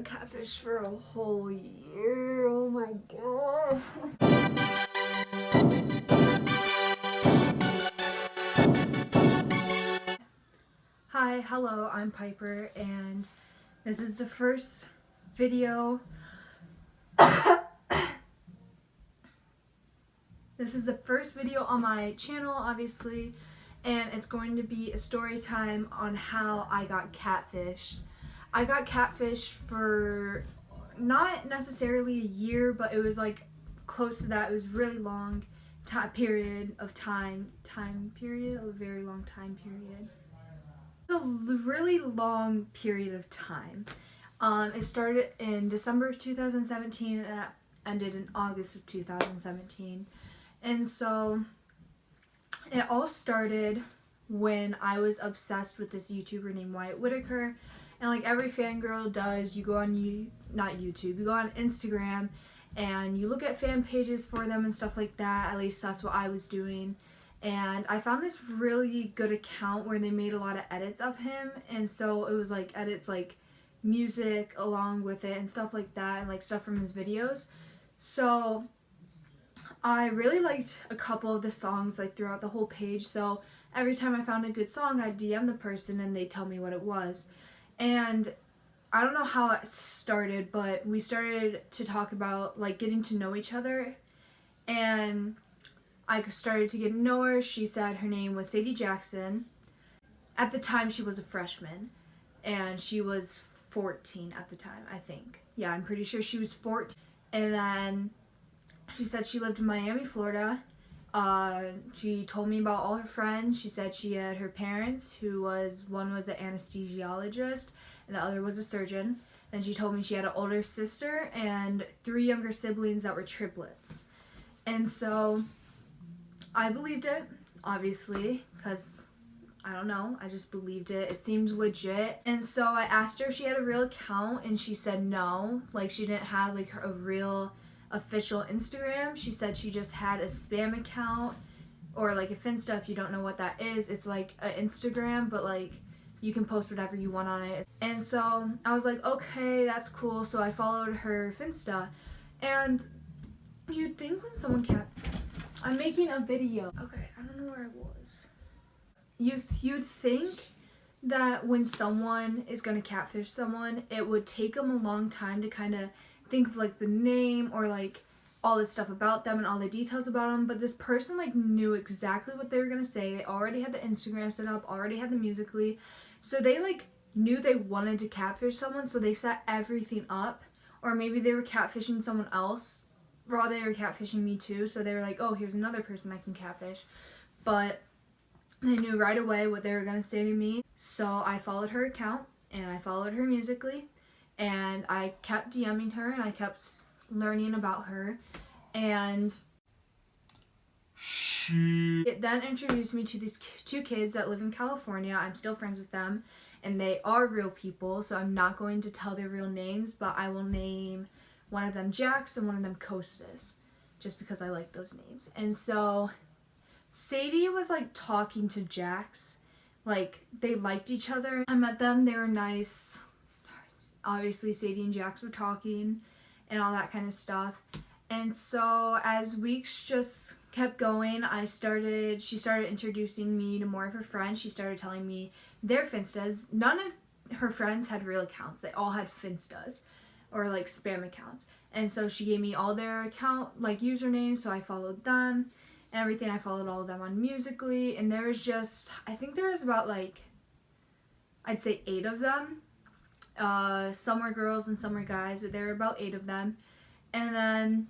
got catfished for a whole year. Oh my god. Hi, hello, I'm Piper, and this is the first video. This is the first video on my channel, obviously, and it's going to be a story time on how I got catfished. I got catfished for not necessarily a year, but it was like close to that. It was really long a very long time period. It's a really long period of time. It started in December of 2017 and it ended in August of 2017. And so it all started when I was obsessed with this YouTuber named Wyatt Whitaker. And like every fangirl does, you go on you go on Instagram and you look at fan pages for them and stuff like that. At least that's what I was doing. And I found this really good account where they made a lot of edits of him. And so it was like edits like music along with it and stuff like that, and like stuff from his videos. So I really liked a couple of the songs like throughout the whole page. So every time I found a good song, I'd DM the person and they'd tell me what it was. And I don't know how it started, but we started to talk about like getting to know each other. And I started to get to know her. She said her name was Sadie Jackson. At the time, she was a freshman, and she was 14 at the time, I think. Yeah, I'm pretty sure she was 14. And then she said she lived in Miami, Florida. She told me about all her friends. She said she had her parents, one was an anesthesiologist, and the other was a surgeon. Then she told me she had an older sister and 3 younger siblings that were triplets. And so I believed it, obviously, because I don't know, I just believed it. It seemed legit. And so I asked her if she had a real account, and she said no. Like, she didn't have like a real official Instagram. She said she just had a spam account, or like a Finsta. If you don't know what that is, it's like an Instagram, but like you can post whatever you want on it. And so I was like, okay, that's cool. So I followed her Finsta. And you'd think when someone I'm making a video. Okay, I don't know where I was. You'd think that when someone is gonna catfish someone, it would take them a long time to kind of think of like the name or like all this stuff about them and all the details about them. But this person like knew exactly what they were gonna say. They already had the Instagram set up, already had the Musical.ly, so they like knew they wanted to catfish someone, so they set everything up. Or maybe they were catfishing someone else while they were catfishing me too, so they were like, oh, here's another person I can catfish. But they knew right away what they were going to say to me. So I followed her account and I followed her Musical.ly, and I kept DMing her and I kept learning about her. And it then introduced me to these 2 kids that live in California. I'm still friends with them, and they are real people, so I'm not going to tell their real names, but I will name one of them Jax and one of them Costas, just because I like those names. And so Sadie was like talking to Jax, like they liked each other. I met them, they were nice. Obviously Sadie and Jax were talking and all that kind of stuff. And so as weeks just kept going, she started introducing me to more of her friends. She started telling me their Finstas. None of her friends had real accounts. They all had Finstas, or like spam accounts. And so she gave me all their account like usernames, so I followed them and everything. I followed all of them on Musical.ly, and there was just, I think there was about like, I'd say 8 of them. Some were girls and some were guys, but there were about 8 of them. And then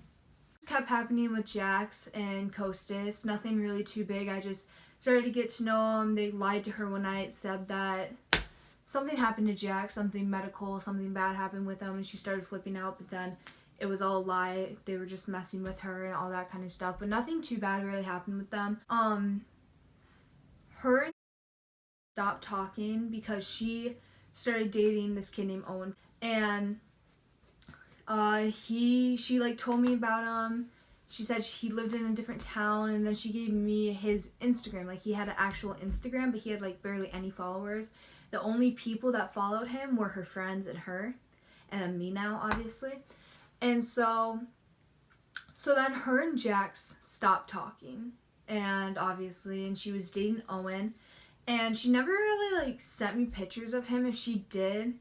it kept happening with Jax and Costas. Nothing really too big. I just started to get to know them. They lied to her one night, said that something happened to Jax, something medical, something bad happened with him, and she started flipping out, but then it was all a lie. They were just messing with her and all that kind of stuff, but nothing too bad really happened with them. Her stopped talking because she started dating this kid named Owen, and she like told me about him. She said he lived in a different town, and then she gave me his Instagram. Like, he had an actual Instagram, but he had like barely any followers. The only people that followed him were her friends and her. and then me now, obviously. And so then her and Jax stopped talking, and she was dating Owen, and she never really like sent me pictures of him. If she did,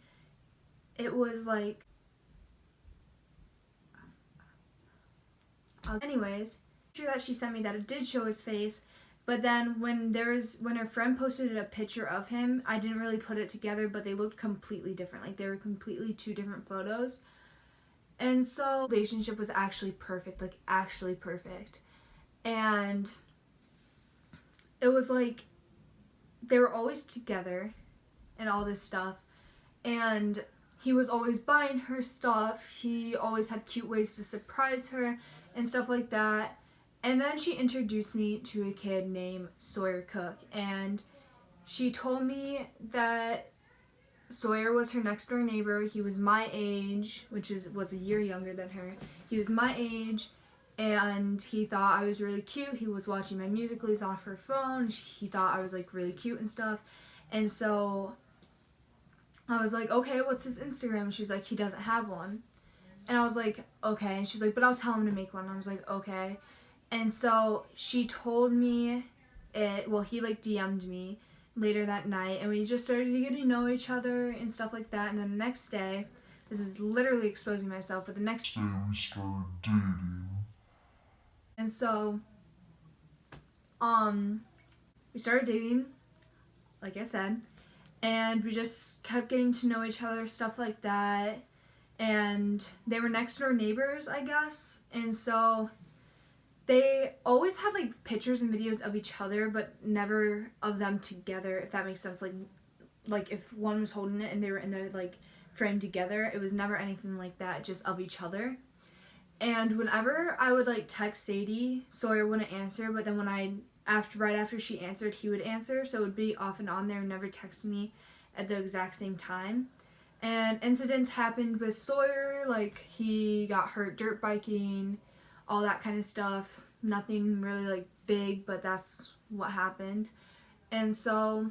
it was like, anyways, sure that she sent me that it did show his face. But then when her friend posted a picture of him, I didn't really put it together, but they looked completely different. Like, they were completely two different photos. And so the relationship was actually perfect, like actually perfect. And it was like they were always together and all this stuff. And he was always buying her stuff. He always had cute ways to surprise her and stuff like that. And then she introduced me to a kid named Sawyer Cook, and she told me that Sawyer was her next door neighbor. He was my age, was a year younger than her. He was my age, and he thought I was really cute. He was watching my Musical.lys off her phone. He thought I was like really cute and stuff. And so I was like, okay, what's his Instagram? She's like, he doesn't have one. And I was like, okay. And she's like, but I'll tell him to make one. I was like, okay. And so she told me he like DM'd me later that night, and we just started to get to know each other and stuff like that. And then the next day, this is literally exposing myself, but the next day we started dating. And so, we started dating, like I said, and we just kept getting to know each other, stuff like that. And they were next door neighbors, I guess. And so they always had like pictures and videos of each other, but never of them together, if that makes sense. Like if one was holding it and they were in their like frame together, it was never anything like that, just of each other. And whenever I would like text Sadie, Sawyer wouldn't answer, but then right after she answered, he would answer, so it would be off and on there, never text me at the exact same time. And incidents happened with Sawyer, like he got hurt dirt biking, all that kind of stuff. Nothing really like big, but that's what happened. And so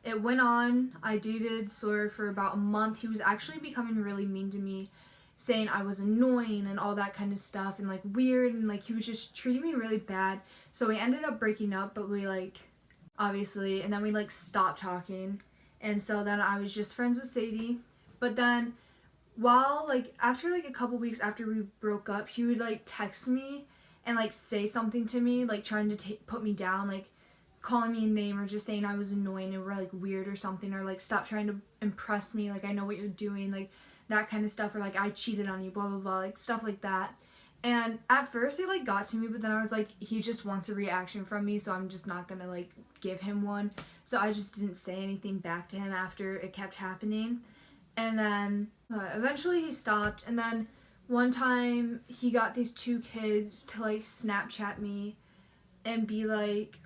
it went on. I dated Sawyer for about a month. He was actually becoming really mean to me, saying I was annoying and all that kind of stuff, and like weird, and like he was just treating me really bad. So we ended up breaking up, but we like obviously, and then we like stopped talking. And so then I was just friends with Sadie. But then after like a couple weeks after we broke up, he would like text me and like say something to me, like trying to put me down, like calling me a name or just saying I was annoying and we're like weird or something, or like stop trying to impress me, like I know what you're doing, like that kind of stuff, or like I cheated on you, blah blah blah, like stuff like that. And at first it like got to me, but then I was like, he just wants a reaction from me, so I'm just not gonna like give him one. So I just didn't say anything back to him after it kept happening. And then eventually he stopped, and then one time he got these two kids to like Snapchat me and be like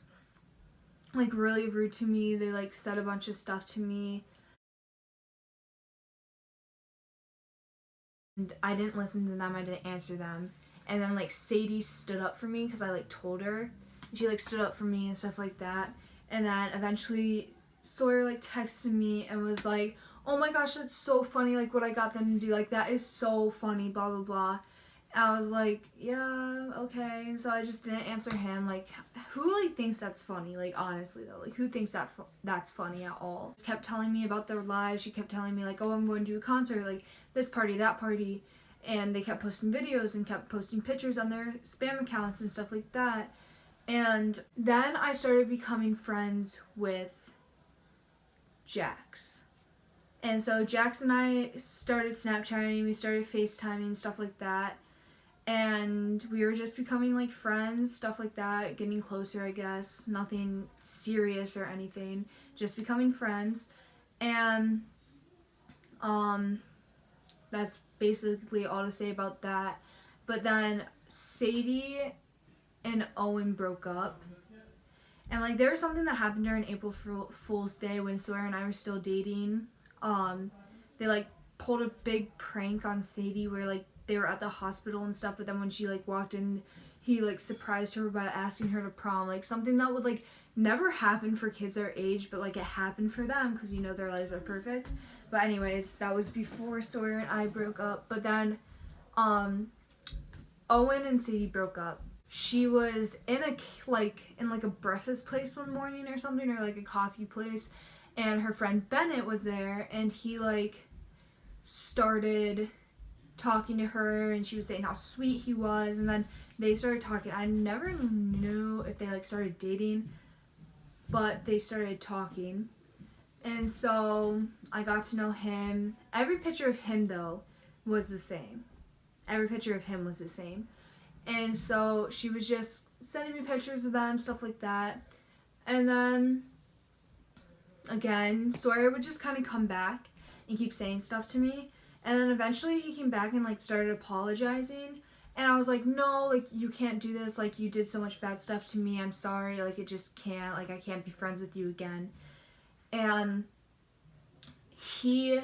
really rude to me. They like said a bunch of stuff to me. And I didn't listen to them, I didn't answer them. And then like Sadie stood up for me because I like told her. And she like stood up for me and stuff like that. And then eventually Sawyer like texted me and was like, oh my gosh, that's so funny, like what I got them to do, like that is so funny, blah blah blah. And I was like, yeah, okay. And so I just didn't answer him. Like, who like thinks that's funny? Like, honestly though, like who thinks that's funny at all? She kept telling me about their lives. She kept telling me like, oh, I'm going to a concert, like this party, that party. And they kept posting videos and kept posting pictures on their spam accounts and stuff like that. And then I started becoming friends with Jax. And so Jax and I started Snapchatting, we started FaceTiming, stuff like that. And we were just becoming like friends, stuff like that, getting closer, I guess. Nothing serious or anything, just becoming friends. And that's basically all to say about that. But then Sadie and Owen broke up. And like there was something that happened during April Fool's Day when Sawyer and I were still dating. They like pulled a big prank on Sadie where like they were at the hospital and stuff, but then when she like walked in, he like surprised her by asking her to prom, like something that would like never happen for kids our age, but like it happened for them because you know their lives are perfect. But anyways, that was before Sawyer and I broke up. But then Owen and Sadie broke up. She was in a breakfast place one morning or something, or like a coffee place, and her friend Bennett was there, and he like started talking to her, and she was saying how sweet he was, and then they started talking. I never knew if they like started dating, but they started talking. And so I got to know him. Every picture of him though was the same. Every picture of him was the same. And so she was just sending me pictures of them, stuff like that. And then, again, Sawyer would just kind of come back and keep saying stuff to me. And then eventually he came back and, like, started apologizing. And I was like, no, like, you can't do this. Like, you did so much bad stuff to me. I'm sorry. Like, it just can't. Like, I can't be friends with you again. And he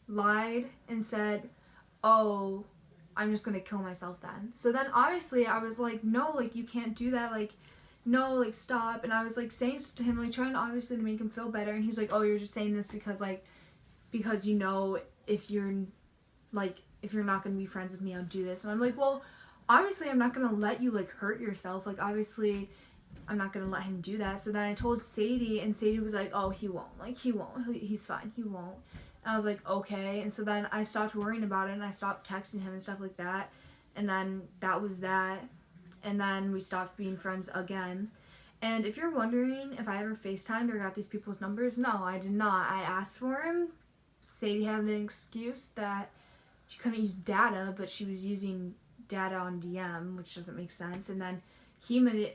lied and said, oh, I'm just gonna kill myself then. So then obviously I was like, no, like you can't do that, like no, like stop. And I was like saying stuff to him, like trying obviously to make him feel better. And he's like, oh, you're just saying this because you know if you're not gonna be friends with me, I'll do this. And I'm like, well, obviously I'm not gonna let you like hurt yourself. Like obviously I'm not gonna let him do that. So then I told Sadie, and Sadie was like, oh, he won't. Like he won't. He's fine. He won't. And I was like, okay. And so then I stopped worrying about it, and I stopped texting him and stuff like that. And then that was that. And then we stopped being friends again. And if you're wondering if I ever FaceTimed or got these people's numbers, no, I did not. I asked for him. Sadie had an excuse that she couldn't use data, but she was using data on DM, which doesn't make sense. And then he made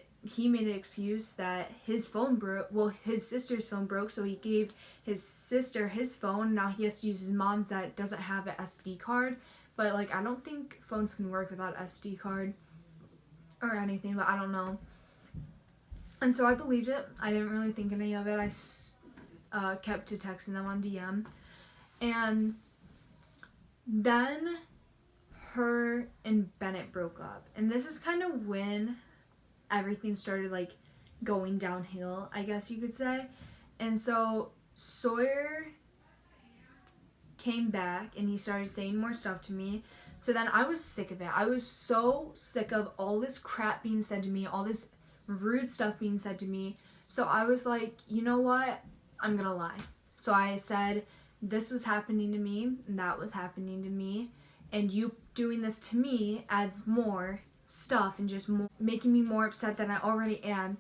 an excuse that his phone broke. Well, his sister's phone broke, so he gave his sister his phone. Now he has to use his mom's that doesn't have an SD card. But like, I don't think phones can work without SD card or anything, but I don't know. And so I believed it. I didn't really think any of it. I kept to texting them on DM. And then her and Bennett broke up. And this is kind of when everything started like going downhill, I guess you could say. And so Sawyer came back and he started saying more stuff to me. So then I was sick of it. I was so sick of all this crap being said to me, all this rude stuff being said to me. So I was like, you know what? I'm gonna lie. So I said, this was happening to me and that was happening to me, and you doing this to me adds more stuff and just more, making me more upset than I already am.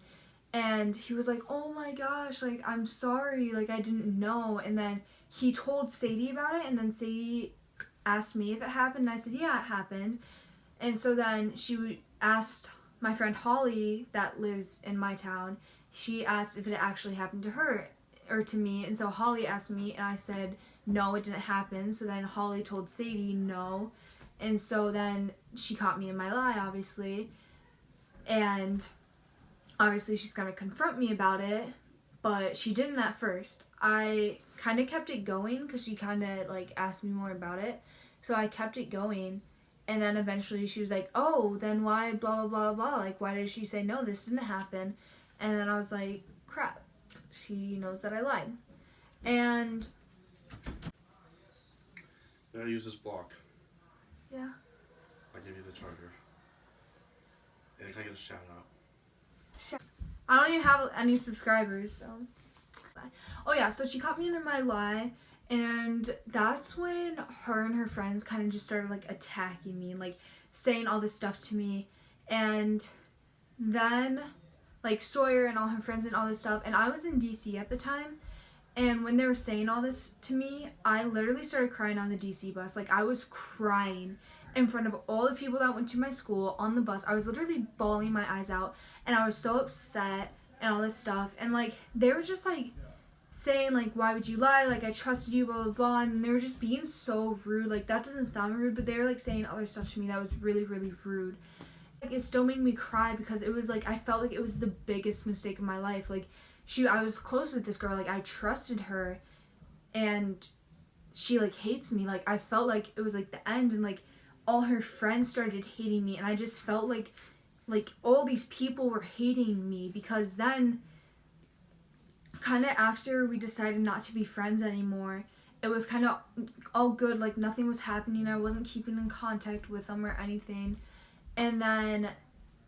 And he was like, oh my gosh, like I'm sorry, like I didn't know. And then he told Sadie about it, and then Sadie asked me if it happened, and I said yeah, it happened. And so then she asked my friend Holly that lives in my town, she asked if it actually happened to her or to me. And so Holly asked me, and I said no, it didn't happen. So then Holly told Sadie no. And so then she caught me in my lie, obviously. And obviously she's going to confront me about it, but she didn't at first. I kind of kept it going because she kind of like asked me more about it. So I kept it going. And then eventually she was like, oh, then why blah, blah, blah, blah. Like, why did she say, no, this didn't happen? And then I was like, crap, she knows that I lied. And I use this block. yeah. I give you the charger. And can I get a shout out? I don't even have any subscribers, so. Oh yeah, so she caught me in my lie, and that's when her and her friends kind of just started like attacking me and like saying all this stuff to me. And then like Sawyer and all her friends and all this stuff, and I was in DC at the time. And when they were saying all this to me, I literally started crying on the DC bus. Like, I was crying in front of all the people that went to my school on the bus. I was literally bawling my eyes out, and I was so upset and all this stuff. And, like, they were just, like, saying, like, why would you lie? Like, I trusted you, blah, blah, blah. And they were just being so rude. Like, that doesn't sound rude, but they were, like, saying other stuff to me that was really, really rude. Like, it still made me cry because it was, like, I felt like it was the biggest mistake of my life. Like, I was close with this girl, like, I trusted her, and she, like, hates me. Like, I felt like it was, like, the end, and, like, all her friends started hating me, and I just felt like all these people were hating me, because then, kind of after we decided not to be friends anymore, it was kind of all good, like nothing was happening. I wasn't keeping in contact with them or anything. And then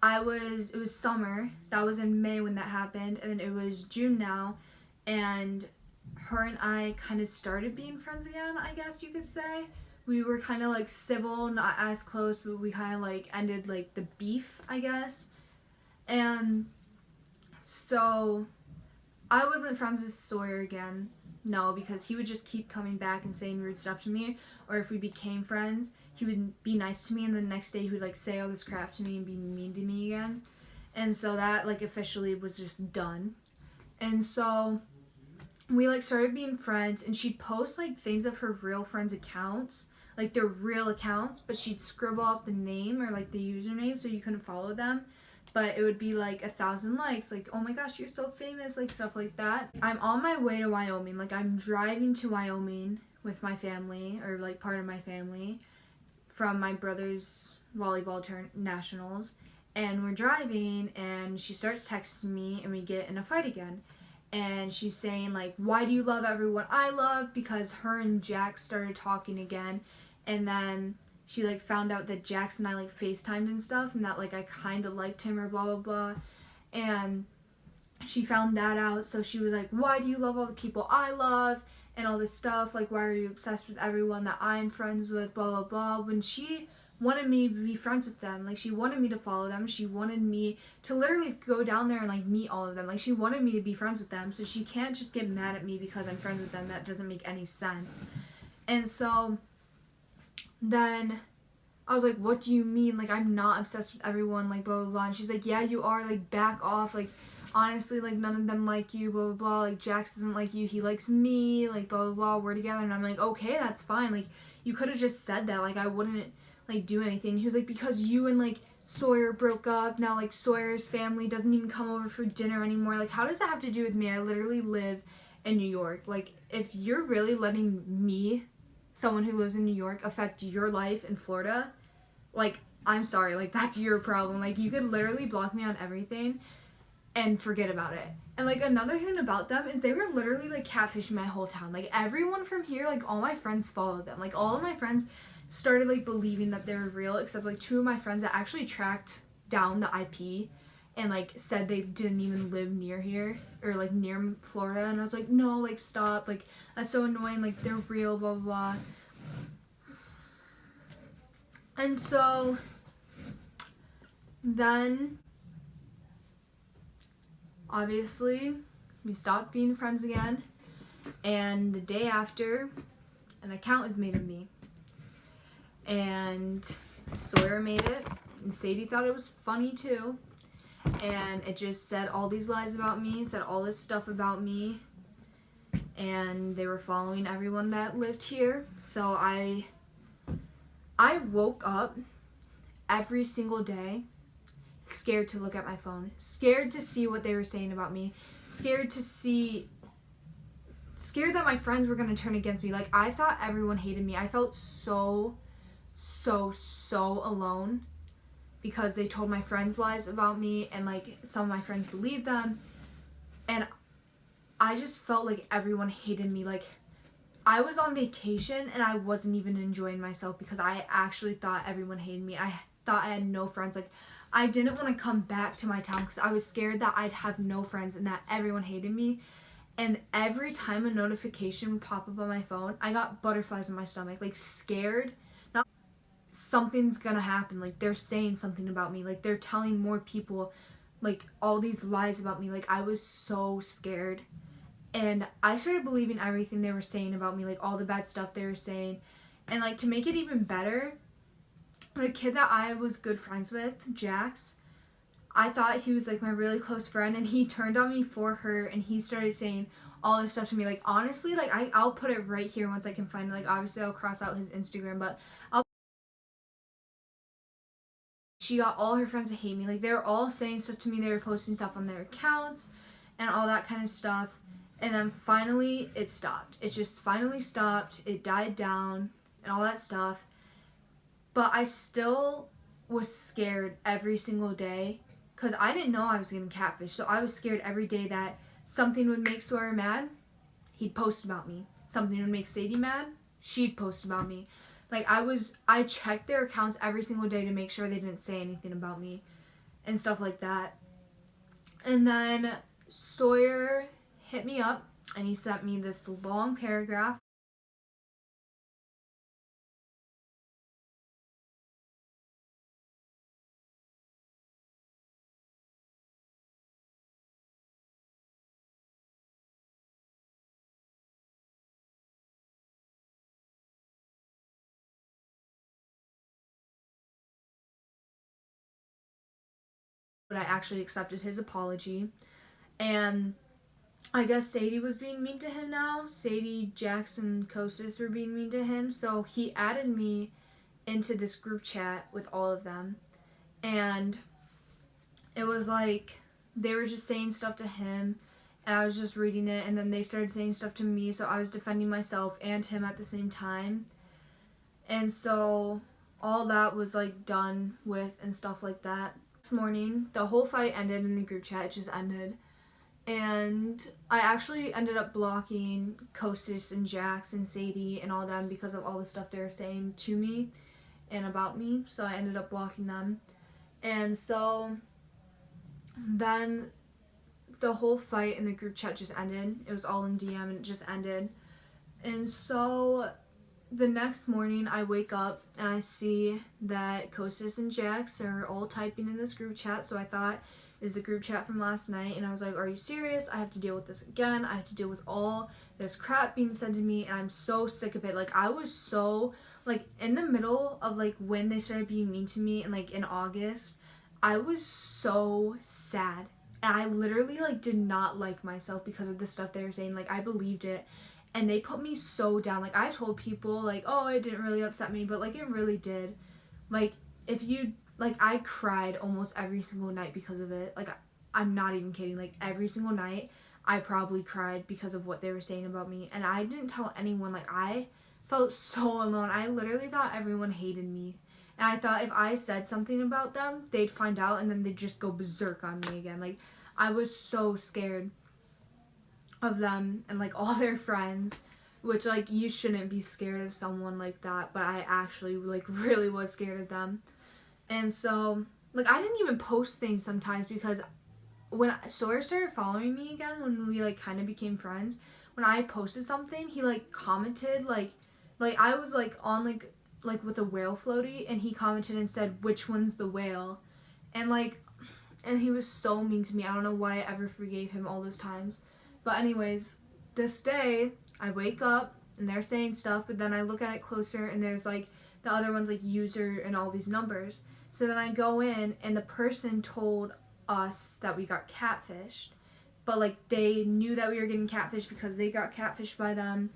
it was summer. That was in May when that happened. And then it was June now. And her and I kind of started being friends again, I guess you could say. We were kind of like civil, not as close, but we kind of like ended like the beef, I guess. And so I wasn't friends with Sawyer again. No, because he would just keep coming back and saying rude stuff to me. Or if we became friends, he would be nice to me, and the next day he would like say all this crap to me and be mean to me again. And so that like officially was just done. And so we like started being friends, and she'd post like things of her real friends' accounts, like their real accounts, but she'd scribble out the name or like the username so you couldn't follow them. But it would be like 1,000 likes, like, oh my gosh, you're so famous, like stuff like that. I'm on my way to Wyoming, like I'm driving to Wyoming with my family, or like part of my family, from my brother's volleyball nationals. And we're driving, and she starts texting me, and we get in a fight again. And she's saying like, why do you love everyone I love? Because her and Jax started talking again, and then she like found out that Jax and I like FaceTimed and stuff, and that like I kind of liked him or blah blah blah. And she found that out, so she was like, why do you love all the people I love and all this stuff, like why are you obsessed with everyone that I'm friends with, blah blah blah, when she wanted me to be friends with them. Like she wanted me to follow them, she wanted me to literally go down there and like meet all of them. Like she wanted me to be friends with them, so she can't just get mad at me because I'm friends with them. That doesn't make any sense. And so then I was like, what do you mean? Like, I'm not obsessed with everyone, like, blah, blah, blah. And she's like, yeah, you are, like, back off. Like, honestly, like, none of them like you, blah, blah, blah. Like, Jax doesn't like you. He likes me, like, blah, blah, blah. We're together. And I'm like, okay, that's fine. Like, you could have just said that. Like, I wouldn't, like, do anything. He was like, because you and, like, Sawyer broke up. Now, like, Sawyer's family doesn't even come over for dinner anymore. Like, how does that have to do with me? I literally live in New York. Like, if you're really letting me, someone who lives in New York, affect your life in Florida, like, I'm sorry, like, that's your problem. Like, you could literally block me on everything and forget about it. And, like, another thing about them is they were literally, like, catfishing my whole town. Like, everyone from here, like, all my friends followed them. Like, all of my friends started, like, believing that they were real, except, like, 2 of my friends that actually tracked down the IP and, like, said they didn't even live near here, or, like, near Florida. And I was like, no, like, stop. Like, that's so annoying. Like, they're real, blah, blah, blah. And so then, obviously, we stopped being friends again. And the day after, an account was made of me. And Sawyer made it. And Sadie thought it was funny too. And it just said all these lies about me, said all this stuff about me. And they were following everyone that lived here. So I woke up every single day scared to look at my phone, scared to see what they were saying about me, scared that my friends were going to turn against me. Like, I thought everyone hated me. I felt so alone because they told my friends lies about me, and like some of my friends believed them, and I just felt like everyone hated me. Like, I was on vacation and I wasn't even enjoying myself because I actually thought everyone hated me. I thought I had no friends. Like, I didn't want to come back to my town because I was scared that I'd have no friends and that everyone hated me. And every time a notification would pop up on my phone, I got butterflies in my stomach, like scared. Not something's gonna happen. Like, they're saying something about me. Like, they're telling more people, like, all these lies about me. Like, I was so scared. And I started believing everything they were saying about me, like all the bad stuff they were saying. And like, to make it even better, the kid that I was good friends with, Jax, I thought he was like my really close friend, and he turned on me for her, and he started saying all this stuff to me. Like, honestly, like I'll put it right here once I can find it. Like, obviously I'll cross out his Instagram, but she got all her friends to hate me. Like, they were all saying stuff to me. They were posting stuff on their accounts and all that kind of stuff. And then finally, it stopped. It just finally stopped. It died down and all that stuff. But I still was scared every single day because I didn't know I was getting catfished. So I was scared every day that something would make Sawyer mad. He'd post about me. something would make Sadie mad, she'd post about me. Like, I checked their accounts every single day to make sure they didn't say anything about me and stuff like that. And then Sawyer hit me up and he sent me this long paragraph. But I actually accepted his apology. And I guess Sadie was being mean to him now. Sadie, Jackson, Kostas were being mean to him. So he added me into this group chat with all of them. And it was like they were just saying stuff to him. And I was just reading it. And then they started saying stuff to me. So I was defending myself and him at the same time. And so all that was like done with and stuff like that. This morning, the whole fight ended in the group chat. It just ended. And I actually ended up blocking Kostas and Jax and Sadie and all them because of all the stuff they were saying to me and about me. So I ended up blocking them. And so then the whole fight in the group chat just ended. It was all in DM and it just ended. And so the next morning I wake up and I see that Kostas and Jax are all typing in this group chat. So I thought, is the group chat from last night? And I was like, are you serious? I have to deal with this again. I have to deal with all this crap being said to me and I'm so sick of it. Like, I was so, like, in the middle of, like, when they started being mean to me and, like, in August, I was so sad. And I literally, like, did not like myself because of the stuff they were saying. Like, I believed it. And they put me so down. Like, I told people, like, oh, it didn't really upset me. But, like, it really did. Like, if you... Like, I cried almost every single night because of it. Like, I'm not even kidding. Like, every single night, I probably cried because of what they were saying about me. And I didn't tell anyone. Like, I felt so alone. I literally thought everyone hated me. And I thought if I said something about them, they'd find out and then they'd just go berserk on me again. Like, I was so scared of them and, like, all their friends. Which, like, you shouldn't be scared of someone like that. But I actually, like, really was scared of them. And so, like, I didn't even post things sometimes because when Sawyer started following me again, when we, like, kind of became friends, when I posted something, he, like, commented, like I was, like, on, like, with a whale floaty, and he commented and said, which one's the whale? And, like, and he was so mean to me. I don't know why I ever forgave him all those times. But anyways, this day, I wake up, and they're saying stuff, but then I look at it closer, and there's, like, the other one's, like, user and all these numbers. So then I go in, and the person told us that we got catfished. But, like, they knew that we were getting catfished because they got catfished by them.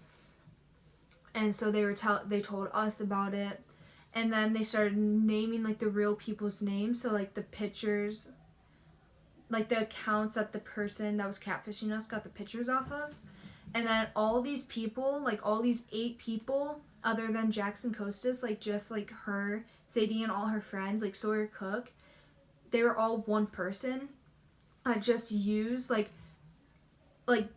And so they told us about it. And then they started naming, like, the real people's names. So, like, the pictures, like, the accounts that the person that was catfishing us got the pictures off of. And then all these people, like, all these 8 people, other than Jackson Kostas, like, just, like, her, Sadie, and all her friends, like, Sawyer Cook, they were all one person. I just used, like,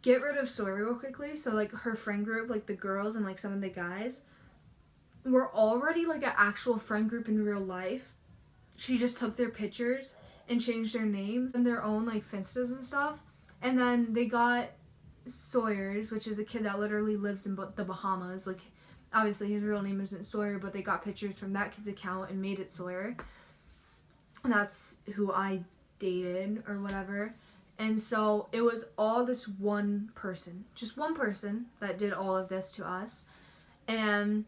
get rid of Sawyer real quickly. So, like, her friend group, like, the girls and, like, some of the guys were already, like, an actual friend group in real life. She just took their pictures and changed their names and their own, like, Finstas and stuff. And then they got Sawyer's, which is a kid that literally lives in the Bahamas. Like, obviously his real name isn't Sawyer, but they got pictures from that kid's account and made it Sawyer. And that's who I dated or whatever. And so it was all this one person, just one person that did all of this to us. And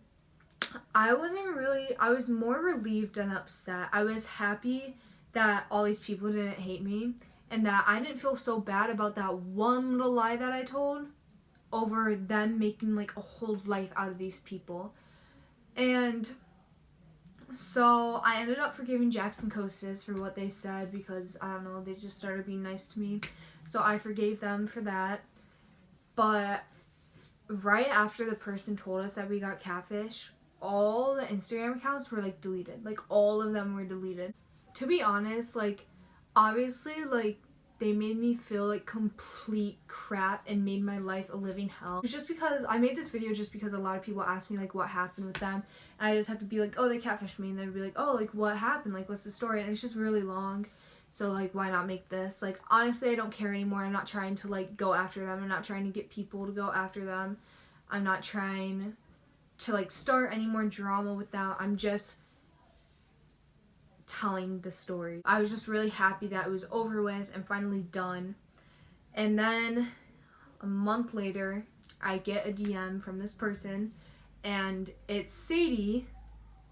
I was more relieved than upset. I was happy that all these people didn't hate me and that I didn't feel so bad about that one little lie that I told over them making, like, a whole life out of these people. And so I ended up forgiving Jackson Kostas for what they said because, I don't know, they just started being nice to me. So I forgave them for that. But right after the person told us that we got catfish, all the Instagram accounts were, like, deleted. Like, all of them were deleted. To be honest, like, obviously, like, they made me feel like complete crap and made my life a living hell. It's just because I made this video just because a lot of people asked me like what happened with them. And I just have to be like, oh, they catfished me, and they'd be like, oh, like what happened? Like what's the story? And it's just really long. So like why not make this? Like honestly, I don't care anymore. I'm not trying to like go after them. I'm not trying to get people to go after them. I'm not trying to like start any more drama with them. I'm just telling the story. I was just really happy that it was over with and finally done. And then a month later, I get a DM from this person, and it's Sadie,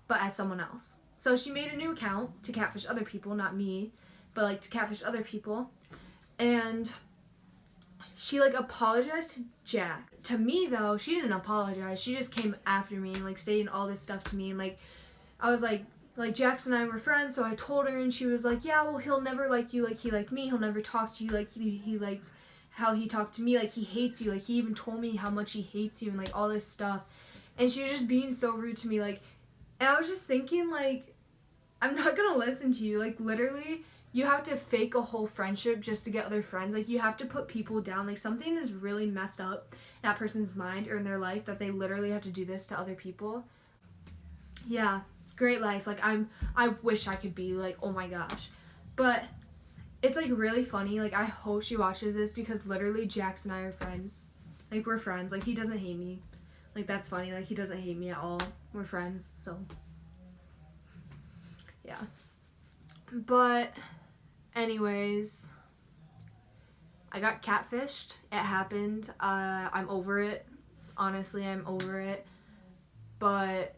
but as someone else. So she made a new account to catfish other people, not me, but like to catfish other people. And she like apologized to Jack. To me though, she didn't apologize. She just came after me and like saying all this stuff to me. And like I was like Jax and I were friends, so I told her, and she was like, yeah, well, he'll never like you like he liked me. He'll never talk to you like he liked how he talked to me. Like he hates you. Like he even told me how much he hates you and like all this stuff. And she was just being so rude to me. Like, and I was just thinking like, I'm not gonna listen to you. Like literally, you have to fake a whole friendship just to get other friends. Like you have to put people down. Like something is really messed up in that person's mind or in their life that they literally have to do this to other people. Yeah. Great life. Like I wish I could be like, oh my gosh. But it's like really funny. Like I hope she watches this because literally Jax and I are friends. Like we're friends. Like he doesn't hate me. Like that's funny. Like he doesn't hate me at all. We're friends. So yeah. But anyways, I got catfished. It happened. I'm over it. Honestly, I'm over it. But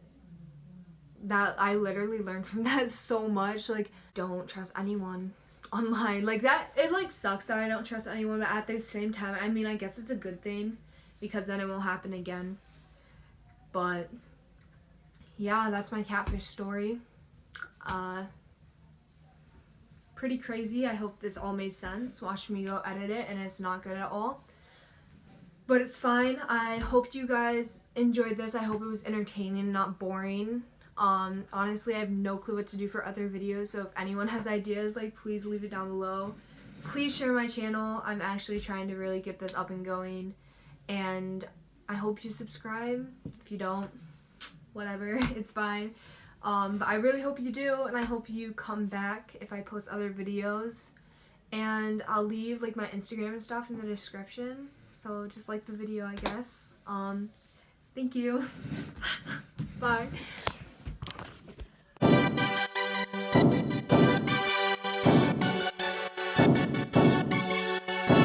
that I literally learned from that so much. Like, don't trust anyone online. Like that, it like sucks that I don't trust anyone, but at the same time, I mean, I guess it's a good thing because then it won't happen again. But yeah, that's my catfish story. Pretty crazy. I hope this all made sense. Watch me go edit it and it's not good at all. But it's fine. I hope you guys enjoyed this. I hope it was entertaining, not boring. Honestly, I have no clue what to do for other videos, so if anyone has ideas, like, please leave it down below. Please share my channel. I'm actually trying to really get this up and going, and I hope you subscribe. If you don't, whatever, it's fine. But I really hope you do, and I hope you come back if I post other videos, and I'll leave, like, my Instagram and stuff in the description, so just like the video, I guess. Thank you. Bye.